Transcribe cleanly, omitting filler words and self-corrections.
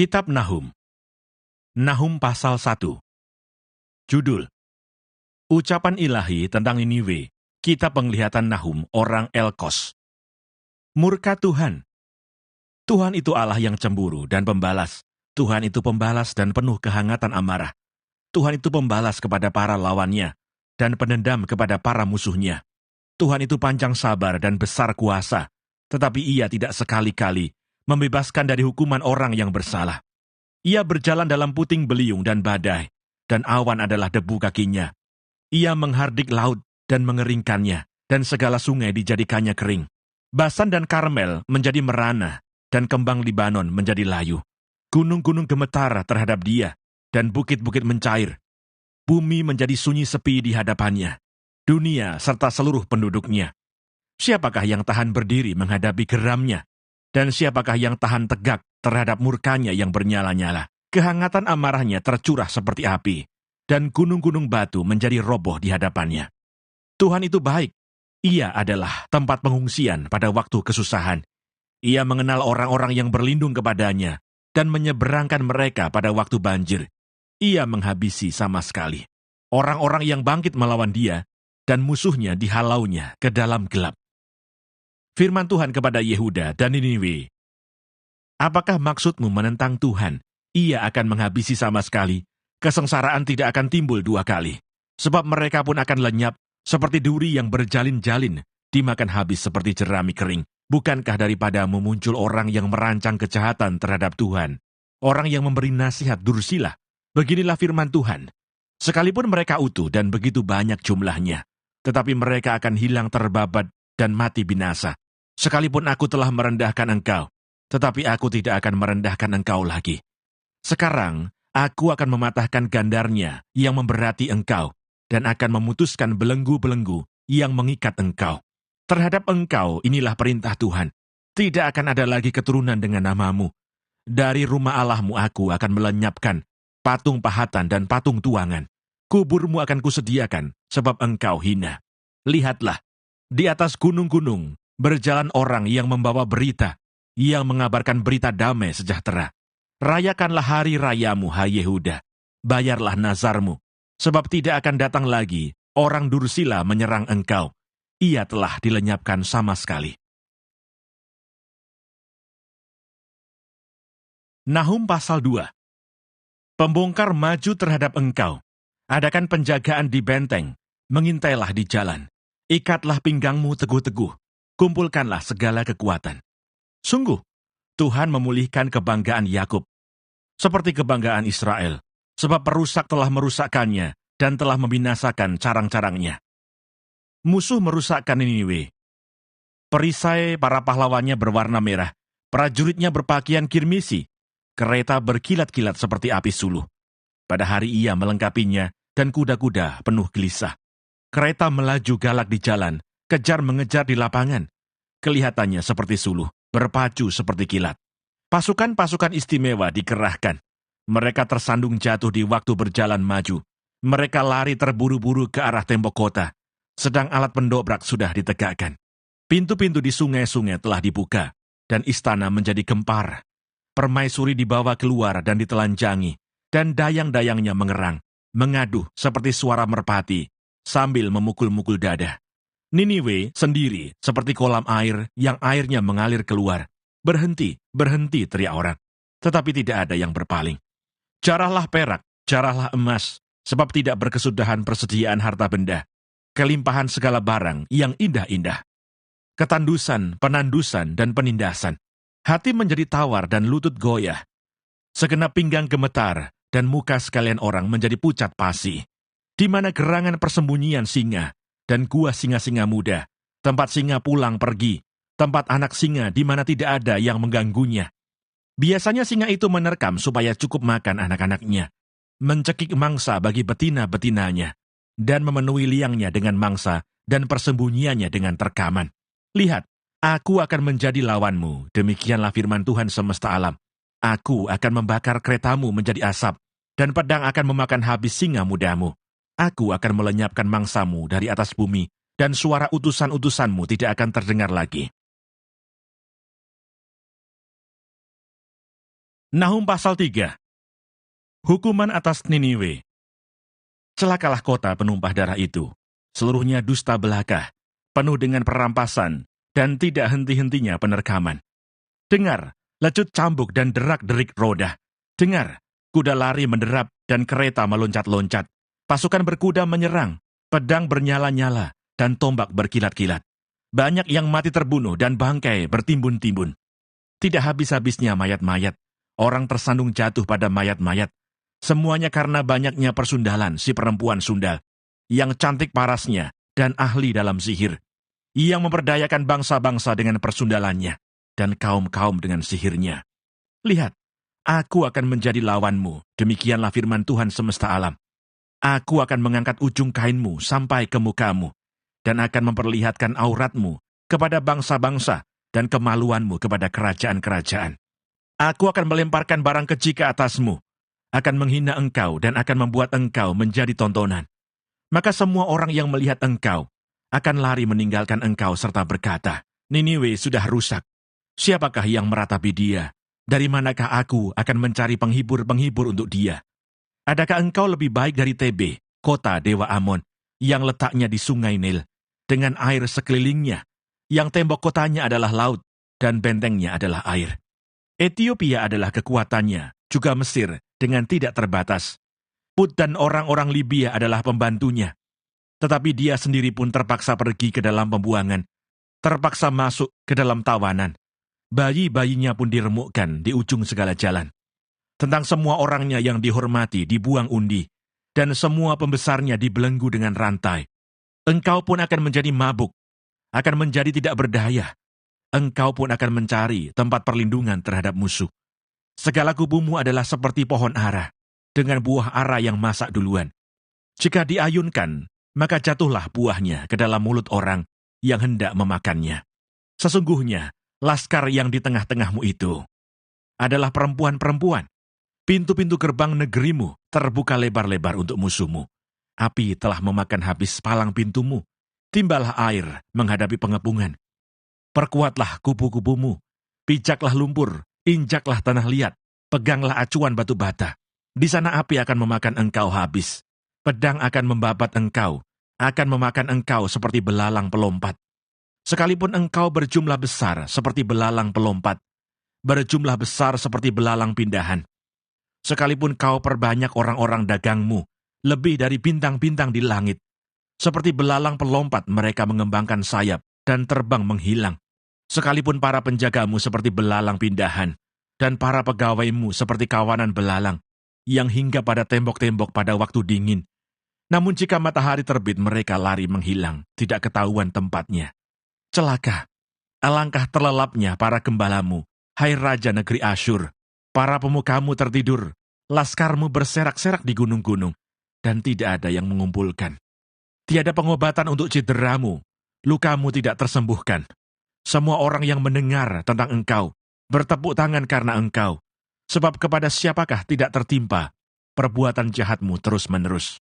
Kitab Nahum. Nahum pasal 1. Judul: Ucapan ilahi tentang Niniwe, kitab penglihatan Nahum orang Elkos. Murka Tuhan. Tuhan itu Allah yang cemburu dan pembalas. Tuhan itu pembalas dan penuh kehangatan amarah. Tuhan itu pembalas kepada para lawannya dan penendam kepada para musuhnya. Tuhan itu panjang sabar dan besar kuasa, tetapi ia tidak sekali-kali membebaskan dari hukuman orang yang bersalah. Ia berjalan dalam puting beliung dan badai, dan awan adalah debu kakinya. Ia menghardik laut dan mengeringkannya, dan segala sungai dijadikannya kering. Basan dan Karmel menjadi merana, dan kembang Libanon menjadi layu. Gunung-gunung gemetar terhadap dia, dan bukit-bukit mencair. Bumi menjadi sunyi sepi di hadapannya. Dunia serta seluruh penduduknya. Siapakah yang tahan berdiri menghadapi geramnya? Dan siapakah yang tahan tegak terhadap murkanya yang bernyala-nyala? Kehangatan amarahnya tercurah seperti api, dan gunung-gunung batu menjadi roboh di hadapannya. Tuhan itu baik. Ia adalah tempat pengungsian pada waktu kesusahan. Ia mengenal orang-orang yang berlindung kepadanya, dan menyeberangkan mereka pada waktu banjir. Ia menghabisi sama sekali orang-orang yang bangkit melawan dia, dan musuhnya dihalaunya ke dalam gelap. Firman Tuhan kepada Yehuda dan Niniwe. Apakah maksudmu menentang Tuhan? Ia akan menghabisi sama sekali. Kesengsaraan tidak akan timbul dua kali. Sebab mereka pun akan lenyap, seperti duri yang berjalin-jalin, dimakan habis seperti jerami kering. Bukankah daripadamu muncul orang yang merancang kejahatan terhadap Tuhan? Orang yang memberi nasihat dursila. Beginilah firman Tuhan. Sekalipun mereka utuh dan begitu banyak jumlahnya, tetapi mereka akan hilang terbabat dan mati binasa. Sekalipun aku telah merendahkan engkau, tetapi aku tidak akan merendahkan engkau lagi. Sekarang, aku akan mematahkan gandarnya yang memberati engkau, dan akan memutuskan belenggu-belenggu yang mengikat engkau. Terhadap engkau inilah perintah Tuhan. Tidak akan ada lagi keturunan dengan namamu. Dari rumah Allahmu aku akan melenyapkan patung pahatan dan patung tuangan. Kuburmu akan kusediakan, sebab engkau hina. Lihatlah, di atas gunung-gunung berjalan orang yang membawa berita, yang mengabarkan berita damai sejahtera. Rayakanlah hari rayamu, hai Yehuda. Bayarlah nazarmu, sebab tidak akan datang lagi orang dursila menyerang engkau. Ia telah dilenyapkan sama sekali. Nahum pasal 2. Pembongkar maju terhadap engkau. Adakan penjagaan di benteng, mengintailah di jalan. Ikatlah pinggangmu teguh-teguh. Kumpulkanlah segala kekuatan. Sungguh, Tuhan memulihkan kebanggaan Yakub, seperti kebanggaan Israel, sebab perusak telah merusakkannya dan telah membinasakan carang-carangnya. Musuh merusakkan Niniwe. Perisai para pahlawannya berwarna merah, prajuritnya berpakaian kirmisi, kereta berkilat-kilat seperti api suluh. Pada hari ia melengkapinya, dan kuda-kuda penuh gelisah. Kereta melaju galak di jalan, kejar mengejar di lapangan. Kelihatannya seperti suluh, berpacu seperti kilat. Pasukan-pasukan istimewa dikerahkan. Mereka tersandung jatuh di waktu berjalan maju. Mereka lari terburu-buru ke arah tembok kota, sedang alat pendobrak sudah ditegakkan. Pintu-pintu di sungai-sungai telah dibuka, dan istana menjadi gempar. Permaisuri dibawa keluar dan ditelanjangi, dan dayang-dayangnya mengerang, mengaduh seperti suara merpati, sambil memukul-mukul dada. Niniwe sendiri seperti kolam air yang airnya mengalir keluar. Berhenti, berhenti, teriak orang. Tetapi tidak ada yang berpaling. Jarahlah perak, jarahlah emas, sebab tidak berkesudahan persediaan harta benda. Kelimpahan segala barang yang indah-indah. Ketandusan, penandusan, dan penindasan. Hati menjadi tawar dan lutut goyah. Segenap pinggang gemetar, dan muka sekalian orang menjadi pucat pasi. Di mana gerangan persembunyian singa, dan gua singa-singa muda, tempat singa pulang pergi, tempat anak singa di mana tidak ada yang mengganggunya. Biasanya singa itu menerkam supaya cukup makan anak-anaknya, mencekik mangsa bagi betina-betinanya, dan memenuhi liangnya dengan mangsa dan persembunyiannya dengan terkaman. Lihat, aku akan menjadi lawanmu, demikianlah firman Tuhan semesta alam. Aku akan membakar keretamu menjadi asap, dan pedang akan memakan habis singa mudamu. Aku akan melenyapkan mangsamu dari atas bumi, dan suara utusan-utusanmu tidak akan terdengar lagi. Nahum pasal 3. Hukuman atas Niniwe. Celakalah kota penumpah darah itu. Seluruhnya dusta belaka, penuh dengan perampasan, dan tidak henti-hentinya penerkaman. Dengar, lecut cambuk dan derak-derik roda. Dengar, kuda lari menderap dan kereta meloncat-loncat. Pasukan berkuda menyerang, pedang bernyala-nyala, dan tombak berkilat-kilat. Banyak yang mati terbunuh dan bangkai bertimbun-timbun. Tidak habis-habisnya mayat-mayat. Orang tersandung jatuh pada mayat-mayat. Semuanya karena banyaknya persundalan si perempuan sundal, yang cantik parasnya dan ahli dalam sihir, yang memperdayakan bangsa-bangsa dengan persundalannya, dan kaum-kaum dengan sihirnya. Lihat, aku akan menjadi lawanmu, demikianlah firman Tuhan semesta alam. Aku akan mengangkat ujung kainmu sampai ke mukamu, dan akan memperlihatkan auratmu kepada bangsa-bangsa, dan kemaluanmu kepada kerajaan-kerajaan. Aku akan melemparkan barang keji ke atasmu, akan menghina engkau dan akan membuat engkau menjadi tontonan. Maka semua orang yang melihat engkau akan lari meninggalkan engkau serta berkata, Niniwe sudah rusak. Siapakah yang meratapi dia? Dari manakah aku akan mencari penghibur-penghibur untuk dia? Adakah engkau lebih baik dari Tebe, kota Dewa Amon, yang letaknya di sungai Nil, dengan air sekelilingnya, yang tembok kotanya adalah laut, dan bentengnya adalah air? Etiopia adalah kekuatannya, juga Mesir dengan tidak terbatas. Put dan orang-orang Libya adalah pembantunya. Tetapi dia sendiri pun terpaksa pergi ke dalam pembuangan, terpaksa masuk ke dalam tawanan. Bayi-bayinya pun diremukkan di ujung segala jalan. Tentang semua orangnya yang dihormati dibuang undi, dan semua pembesarnya dibelenggu dengan rantai. Engkau pun akan menjadi mabuk, akan menjadi tidak berdaya. Engkau pun akan mencari tempat perlindungan terhadap musuh. Segala kubumu adalah seperti pohon ara, dengan buah ara yang masak duluan. Jika diayunkan, maka jatuhlah buahnya ke dalam mulut orang yang hendak memakannya. Sesungguhnya, laskar yang di tengah-tengahmu itu adalah perempuan-perempuan. Pintu-pintu gerbang negerimu terbuka lebar-lebar untuk musuhmu. Api telah memakan habis palang pintumu. Timbalah air menghadapi pengepungan. Perkuatlah kubu-kubumu, pijaklah lumpur, injaklah tanah liat, peganglah acuan batu bata. Di sana api akan memakan engkau habis. Pedang akan membabat engkau, akan memakan engkau seperti belalang pelompat. Sekalipun engkau berjumlah besar seperti belalang pelompat, berjumlah besar seperti belalang pindahan. Sekalipun kau perbanyak orang-orang dagangmu, lebih dari bintang-bintang di langit. Seperti belalang pelompat mereka mengembangkan sayap dan terbang menghilang. Sekalipun para penjagamu seperti belalang pindahan, dan para pegawaimu seperti kawanan belalang, yang hingga pada tembok-tembok pada waktu dingin. Namun jika matahari terbit mereka lari menghilang, tidak ketahuan tempatnya. Celaka, alangkah terlelapnya para gembalamu, hai Raja negeri Asyur. Para pemukamu tertidur, laskarmu berserak-serak di gunung-gunung, dan tidak ada yang mengumpulkan. Tiada pengobatan untuk cederamu, lukamu tidak tersembuhkan. Semua orang yang mendengar tentang engkau bertepuk tangan karena engkau, sebab kepada siapakah tidak tertimpa perbuatan jahatmu terus-menerus.